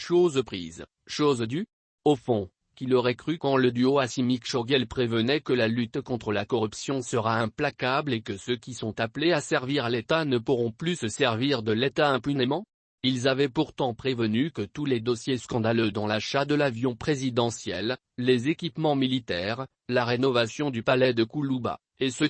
chose prise, chose due. Au fond, qui l'aurait cru quand le duo Assimi-Kshogel prévenait que la lutte contre la corruption sera implacable et que ceux qui sont appelés à servir l'État ne pourront plus se servir de l'État impunément? Ils avaient pourtant prévenu que tous les dossiers scandaleux dont l'achat de l'avion présidentiel, les équipements militaires, la rénovation du palais de Koulouba, etc.,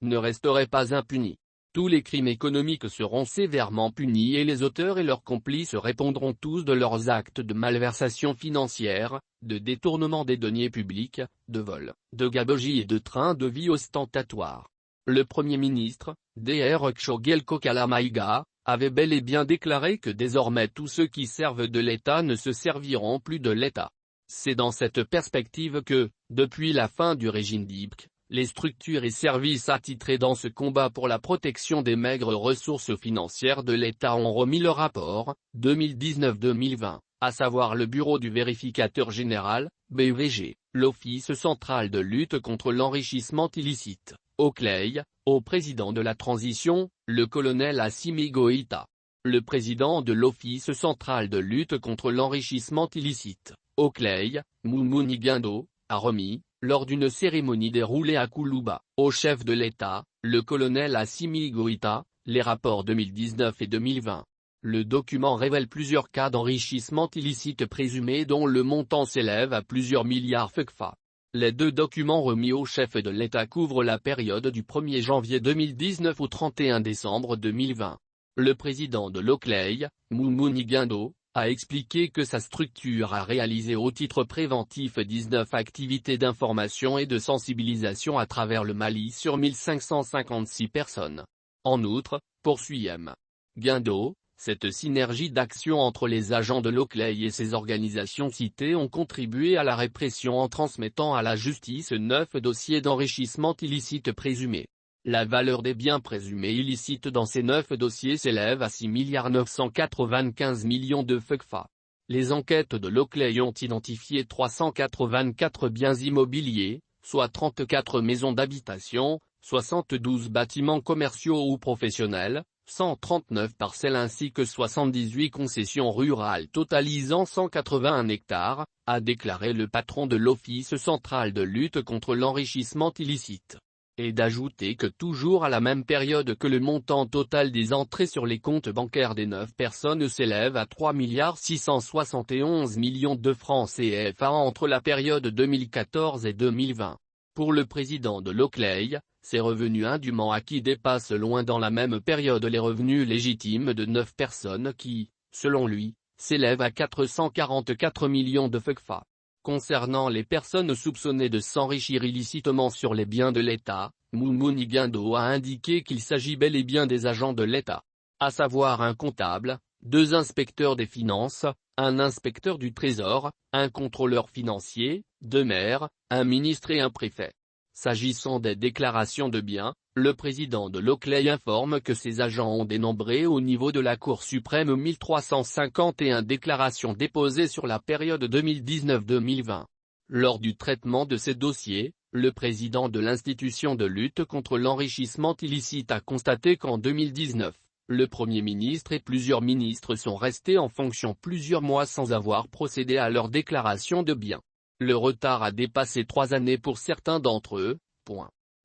ne resteraient pas impunis. Tous les crimes économiques seront sévèrement punis et les auteurs et leurs complices répondront tous de leurs actes de malversation financière, de détournement des deniers publics, de vol, de gabegie et de train de vie ostentatoire. Le Premier ministre, Dr Kshogel Kokala-Maïga, avait bel et bien déclaré que désormais tous ceux qui servent de l'État ne se serviront plus de l'État. C'est dans cette perspective que, depuis la fin du régime d'Ibk, les structures et services attitrés dans ce combat pour la protection des maigres ressources financières de l'État ont remis le rapport, 2019-2020, à savoir le Bureau du vérificateur général, BVG, l'Office central de lutte contre l'enrichissement illicite, OCLEI, au président de la transition, le colonel Assimi Goïta. Le président de l'Office central de lutte contre l'enrichissement illicite, OCLEI, Moumouni Guindo, a remis, lors d'une cérémonie déroulée à Koulouba, au chef de l'État, le colonel Assimi Goïta, les rapports 2019 et 2020. Le document révèle plusieurs cas d'enrichissement illicite présumés dont le montant s'élève à plusieurs milliards FCFA. Les deux documents remis au chef de l'État couvrent la période du 1er janvier 2019 au 31 décembre 2020. Le président de l'OCLEI, Moumouni Guindo, a expliqué que sa structure a réalisé au titre préventif 19 activités d'information et de sensibilisation à travers le Mali sur 1556 personnes. En outre, poursuit M. Guindo, cette synergie d'action entre les agents de l'OCLEI et ses organisations citées ont contribué à la répression en transmettant à la justice 9 dossiers d'enrichissement illicite présumés. La valeur des biens présumés illicites dans ces 9 dossiers s'élève à 6,995 millions de FCFA. Les enquêtes de l'OCLEI ont identifié 384 biens immobiliers, soit 34 maisons d'habitation, 72 bâtiments commerciaux ou professionnels, 139 parcelles ainsi que 78 concessions rurales totalisant 181 hectares, a déclaré le patron de l'Office central de lutte contre l'enrichissement illicite. Et d'ajouter que toujours à la même période que le montant total des entrées sur les comptes bancaires des 9 personnes s'élève à 3,671 milliards de francs CFA entre la période 2014 et 2020. Pour le président de l'OCLEI, ces revenus indûment acquis dépassent loin dans la même période les revenus légitimes de 9 personnes qui, selon lui, s'élèvent à 444 millions de FCFA. Concernant les personnes soupçonnées de s'enrichir illicitement sur les biens de l'État, Moumouni Guindo a indiqué qu'il s'agit bel et bien des agents de l'État, à savoir un comptable, 2 inspecteurs des finances, un inspecteur du Trésor, un contrôleur financier, 2 maires, un ministre et un préfet. S'agissant des déclarations de biens, le président de l'OCLEI informe que ces agents ont dénombré au niveau de la Cour suprême 1351 déclarations déposées sur la période 2019-2020. Lors du traitement de ces dossiers, le président de l'institution de lutte contre l'enrichissement illicite a constaté qu'en 2019, le Premier ministre et plusieurs ministres sont restés en fonction plusieurs mois sans avoir procédé à leur déclaration de biens. Le retard a dépassé 3 années pour certains d'entre eux.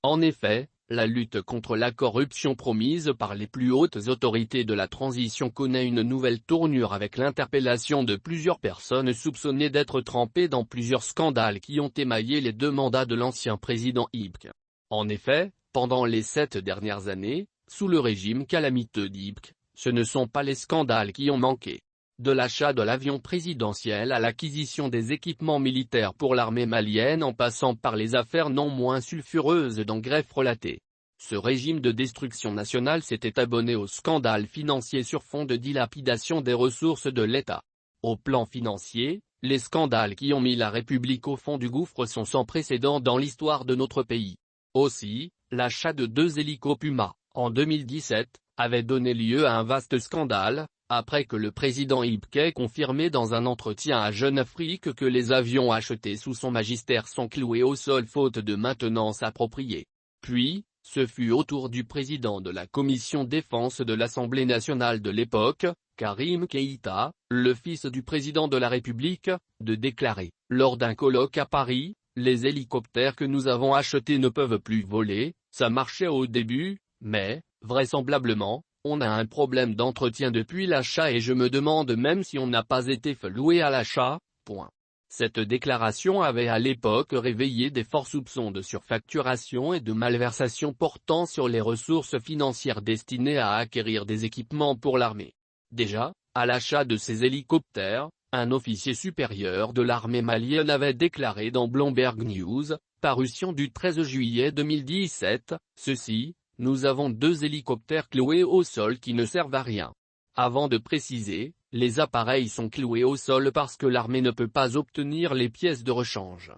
En effet, la lutte contre la corruption promise par les plus hautes autorités de la transition connaît une nouvelle tournure avec l'interpellation de plusieurs personnes soupçonnées d'être trempées dans plusieurs scandales qui ont émaillé les 2 mandats de l'ancien président Ibk. En effet, pendant les 7 dernières années, sous le régime calamiteux d'Ibk, ce ne sont pas les scandales qui ont manqué. De l'achat de l'avion présidentiel à l'acquisition des équipements militaires pour l'armée malienne en passant par les affaires non moins sulfureuses d'Engreffe relatées. Ce régime de destruction nationale s'était abonné aux scandales financiers sur fond de dilapidation des ressources de l'État. Au plan financier, les scandales qui ont mis la République au fond du gouffre sont sans précédent dans l'histoire de notre pays. Aussi, l'achat de 2 hélicos Puma, en 2017, avait donné lieu à un vaste scandale, après que le président Ibk ait confirmé dans un entretien à Jeune Afrique que les avions achetés sous son magistère sont cloués au sol faute de maintenance appropriée. Puis, Ce fut au tour du président de la commission défense de l'Assemblée nationale de l'époque, Karim Keïta, le fils du président de la République, de déclarer, lors d'un colloque à Paris, « Les hélicoptères que nous avons achetés ne peuvent plus voler, ça marchait au début, mais, vraisemblablement, on a un problème d'entretien depuis l'achat et je me demande même si on n'a pas été floué à l'achat, point ». Cette déclaration avait à l'époque réveillé des forts soupçons de surfacturation et de malversation portant sur les ressources financières destinées à acquérir des équipements pour l'armée. Déjà, à l'achat de ces hélicoptères, un officier supérieur de l'armée malienne avait déclaré dans Bloomberg News, parution du 13 juillet 2017, ceci, « Nous avons 2 hélicoptères cloués au sol qui ne servent à rien ». Avant de préciser, les appareils sont cloués au sol parce que l'armée ne peut pas obtenir les pièces de rechange.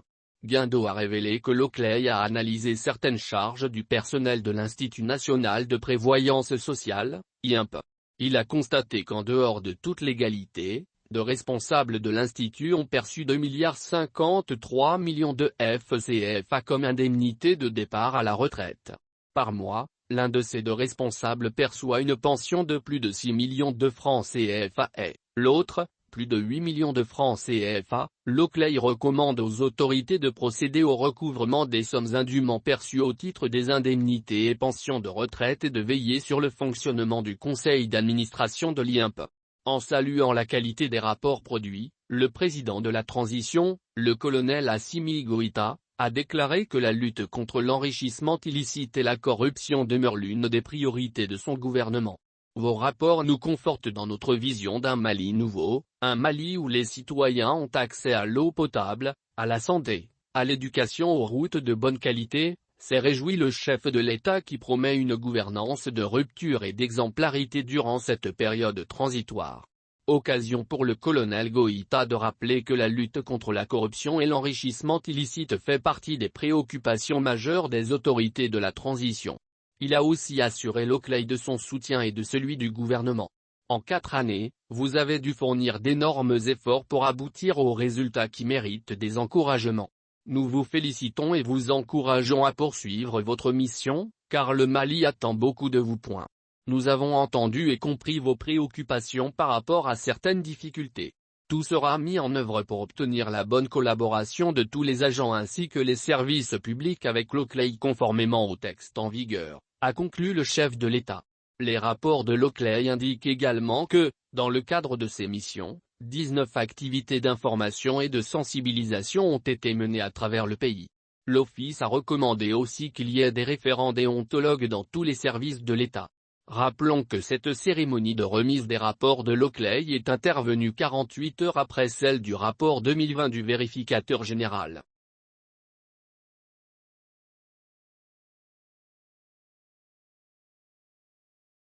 Guindo a révélé que l'Ocley a analysé certaines charges du personnel de l'Institut national de prévoyance sociale, INP. Il a constaté qu'en dehors de toute légalité, de responsables de l'Institut ont perçu 2,53 millions de FCFA comme indemnité de départ à la retraite. Par mois, l'un de ces 2 responsables perçoit une pension de plus de 6 millions de francs CFA et, l'autre, plus de 8 millions de francs CFA. L'Ocley recommande aux autorités de procéder au recouvrement des sommes indûment perçues au titre des indemnités et pensions de retraite et de veiller sur le fonctionnement du conseil d'administration de l'INP. En saluant la qualité des rapports produits, le président de la transition, le colonel Assimi Goïta, a déclaré que la lutte contre l'enrichissement illicite et la corruption demeure l'une des priorités de son gouvernement. Vos rapports nous confortent dans notre vision d'un Mali nouveau, un Mali où les citoyens ont accès à l'eau potable, à la santé, à l'éducation, aux routes de bonne qualité, s'est réjoui le chef de l'État qui promet une gouvernance de rupture et d'exemplarité durant cette période transitoire. Occasion pour le colonel Goïta de rappeler que la lutte contre la corruption et l'enrichissement illicite fait partie des préoccupations majeures des autorités de la transition. Il a aussi assuré l'Ocley de son soutien et de celui du gouvernement. En 4 années, vous avez dû fournir d'énormes efforts pour aboutir aux résultats qui méritent des encouragements. Nous vous félicitons et vous encourageons à poursuivre votre mission, car le Mali attend beaucoup de vous. Nous avons entendu et compris vos préoccupations par rapport à certaines difficultés. Tout sera mis en œuvre pour obtenir la bonne collaboration de tous les agents ainsi que les services publics avec l'Ocley conformément au texte en vigueur, a conclu le chef de l'État. Les rapports de l'Ocley indiquent également que, dans le cadre de ces missions, 19 activités d'information et de sensibilisation ont été menées à travers le pays. L'Office a recommandé aussi qu'il y ait des référents déontologues dans tous les services de l'État. Rappelons que cette cérémonie de remise des rapports de l'Ocley est intervenue 48 heures après celle du rapport 2020 du vérificateur général.